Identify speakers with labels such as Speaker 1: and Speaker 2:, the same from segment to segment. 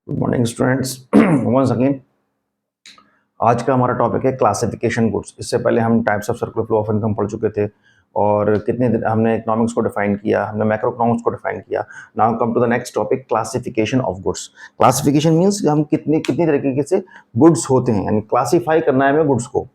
Speaker 1: Good morning students. Once again आज का हमारा टॉपिक है क्लासिफिकेशन गुड्स। इससे पहले हम types of circular flow of income पढ़ चुके थे और कितने दिन हमने इकोनॉमिक्स को डिफाइन किया, हमने मैक्रो इकोनॉमिक्स को डिफाइन किया। Now come to the next topic, classification of goods. Classification means हम कितनी कितनी तरीके से गुड्स होते हैं, यानी क्लासीफाई करना है हमें गुड्स को।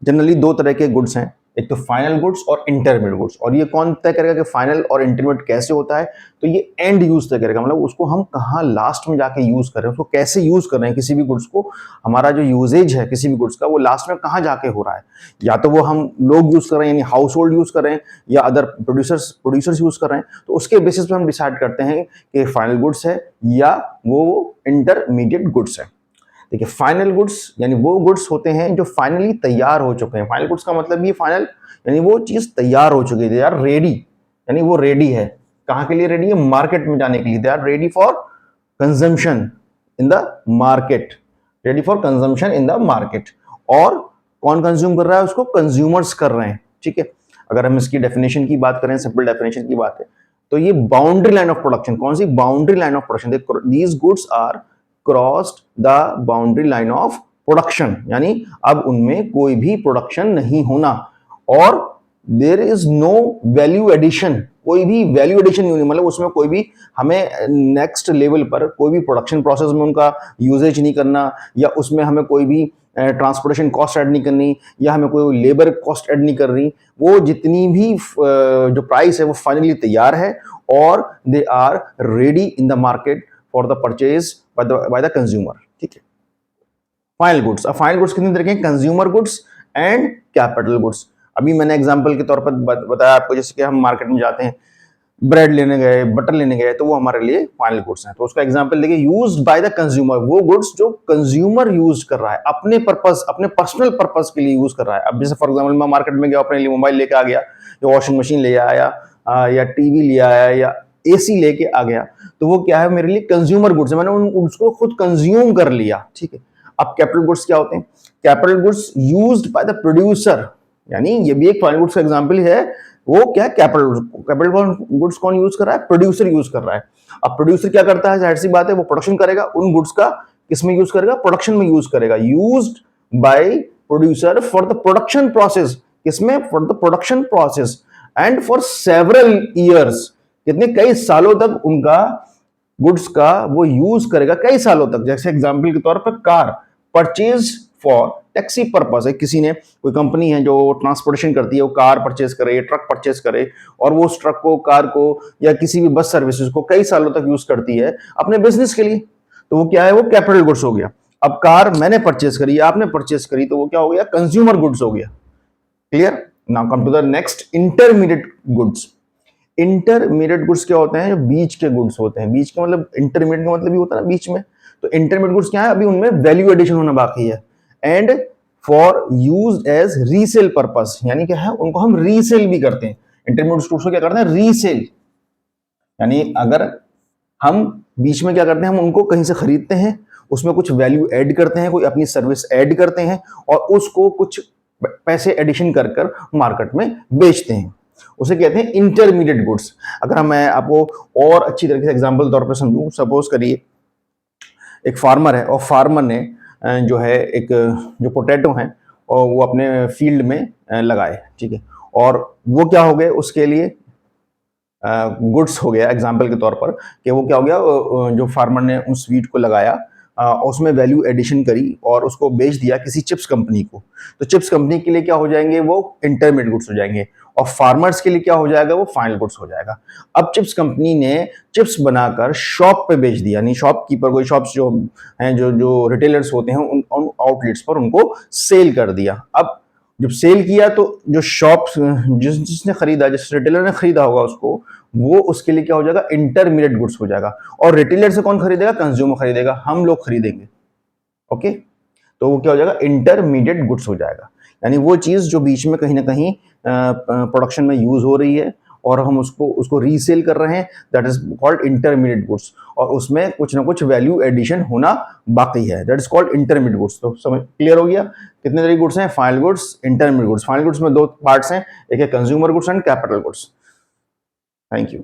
Speaker 1: जनरली दो तरह के गुड्स हैं, एक तो फाइनल गुड्स और इंटरमीडिएट गुड्स। और ये कौन तय करेगा कि फाइनल और इंटरमीडिएट कैसे होता है? तो ये एंड यूज तय करेगा, मतलब उसको हम कहाँ लास्ट में जाके यूज कर रहे हैं, उसको कैसे यूज कर रहे हैं। किसी भी गुड्स को, हमारा जो यूजेज है किसी भी गुड्स का, वो लास्ट में कहाँ जाके हो रहा है। या तो वो हम लोग यूज कर रहे हैं, यानी हाउस होल्ड यूज कर रहे हैं, या अदर प्रोड्यूसर्स यूज कर रहे हैं। तो उसके बेसिस पे हम डिसाइड करते हैं कि फाइनल गुड्स है या वो इंटरमीडिएट गुड्स है। देखिए, फाइनल गुड्स यानी वो गुड्स होते हैं जो फाइनली तैयार हो चुके हैं। फाइनल गुड्स का मतलब ये फाइनल यानी वो चीज तैयार हो चुकी है, दे आर रेडी, यानी वो रेडी है। कहाँ के लिए रेडी है? मार्केट में जाने के लिए। They are ready for consumption in the market, ready for consumption in the market. और कौन कंज्यूम कर रहा है उसको? कंज्यूमर्स कर रहे हैं, ठीक है। अगर हम इसकी डेफिनेशन की बात करें, सिंपल डेफिनेशन की बात है, तो ये बाउंड्री लाइन ऑफ प्रोडक्शन। कौन सी boundary line of production? These goods are crossed the boundary line of production, यानी अब उनमें कोई भी प्रोडक्शन नहीं होना और there is no value addition, कोई भी वैल्यू एडिशन नहीं होनी, मतलब उसमें कोई भी हमें नेक्स्ट लेवल पर कोई भी प्रोडक्शन प्रोसेस में उनका यूजेज नहीं करना, या उसमें हमें कोई भी ट्रांसपोर्टेशन कॉस्ट ऐड नहीं करनी, या हमें कोई लेबर कॉस्ट ऐड नहीं करनी। वो जितनी भी जो प्राइस है वो फाइनली तैयार है और they are ready in the market for the purchase by the consumer, ठीक है। Final goods. अब फाइनल गुड्स कितने तरह के हैं? Consumer goods and capital goods. अभी मैंने एग्जांपल के तौर पर बताया आपको, जैसे कि हम मार्केट में जाते हैं, ब्रेड लेने गए, बटर लेने गए, तो वो हमारे लिए फाइनल गुड्स हैं। तो उसका एग्जांपल देखिए, यूज्ड बाय द कंज्यूमर, वो गुड्स जो कंज्यूमर यूज कर रहा है अपने पर्पस, अपने पर्सनल पर्पस के लिए यूज कर रहा है। अब जैसे फॉर एग्जांपल मैं मार्केट में गया, अपने लिए मोबाइल लेके आ गया, या वॉशिंग मशीन ले आया, या टीवी ले आया, या एसी लेके आ गया, तो वो क्या है? मेरे लिए कंज्यूमर गुड्स है, मैंने उन उसको खुद कंज्यूम कर लिया, ठीक है। अब कैपिटल गुड्स क्या होते हैं? Capital goods used by the producer, यानी ये भी एक फाइनल गुड्स का एग्जांपल है। वो क्या है? कैपिटल गुड्स कौन यूज कर रहा है? प्रोड्यूसर यूज कर रहा है। अब प्रोड्यूसर क्या करता है? जाहिर सी बात है, वो प्रोडक्शन करेगा उन गुड्स का। किसमें यूज करेगा? प्रोडक्शन में यूज करेगा। Used by producer for the production process, किसमें? For the production process and for several years, कितने? कई सालों तक उनका गुड्स का वो यूज करेगा, कई सालों तक। जैसे एग्जांपल के तौर पर car purchase for taxi purpose है, किसी ने, कोई कंपनी है जो ट्रांसपोर्टेशन करती है, वो कार परचेज करे, ट्रक परचेज करे, और वो उस ट्रक को, कार को, या किसी भी बस सर्विसेज को कई सालों तक यूज करती है अपने बिजनेस के लिए। तो वो क्या है? वो कैपिटल गुड्स हो गया। अब कार मैंने परचेज करी, आपने परचेज करी, तो वो क्या हो गया? कंज्यूमर गुड्स हो गया। Clear? Now come to the next, intermediate goods. Intermediate goods क्या होते हैं? जो बीच के गुड्स होते हैं। बीच का मतलब, इंटरमीडिएट का मतलब भी होता है ना बीच में। तो इंटरमीडिएट गुड्स क्या है? अभी उनमें वैल्यू एडिशन होना बाकी है। And for use as resale purpose, यानी क्या है? उनको हम रीसेल भी करते हैं। इंटरमीडिएट गुड्स को क्या करते हैं? रीसेल, यानी अगर हम बीच में क्या करते हैं? हम उनको कहीं से खरीदते हैं, उसमें कुछ वैल्यू ऐड करते हैं, कोई अपनी सर्विस ऐड करते हैं, और उसको कुछ पैसे एडिशन कर कर मार्केट में बेचते हैं। उसे कहते हैं इंटरमीडिएट गुड्स। अगर मैं आपको और अच्छी तरीके से एग्जांपल तौर पर समझूं, सपोज करिए एक फार्मर है, और फार्मर ने जो है एक जो पोटैटो है, और वो अपने फील्ड में लगाए, ठीक है। और वो क्या हो गए? उसके लिए गुड्स हो गया, एग्जाम्पल के तौर पर, कि वो क्या हो गया? जो फार्मर ने उस वीट को लगाया, उसमें वैल्यू एडिशन करी और उसको बेच दिया किसी चिप्स कंपनी को। तो चिप्स कंपनी के लिए क्या हो जाएंगे? वो इंटरमीडिएट गुड्स हो जाएंगे। और फार्मर्स के लिए क्या हो जाएगा? वो फाइनल गुड्स हो जाएगा। अब चिप्स कंपनी ने चिप्स बनाकर शॉप पे बेच दिया, यानी शॉपकीपर, कोई शॉप्स जो हैं, जो जो रिटेलर्स होते हैं, उन आउटलेट्स पर उनको सेल कर दिया। अब जब सेल किया, तो जो शॉप जिसने खरीदा, जिस रिटेलर ने खरीदा होगा उसको, वो उसके लिए क्या हो जाएगा? इंटरमीडिएट गुड्स हो जाएगा। और रिटेलर से कौन खरीदेगा? कंज्यूमर खरीदेगा, हम लोग खरीदेंगे। ओके, तो वो क्या हो जाएगा? इंटरमीडिएट गुड्स हो जाएगा। यानी वो चीज जो बीच में कहीं ना कहीं प्रोडक्शन में यूज हो रही है और हम उसको उसको रीसेल कर रहे हैं, that is called intermediate goods. और उसमें कुछ ना कुछ वैल्यू एडिशन होना बाकी है, that is called intermediate goods. तो समझ क्लियर हो गया? कितने तरह के गुड्स हैं? Final goods, intermediate goods. Final goods में दो पार्ट्स हैं, एक है consumer goods and capital goods. Thank you.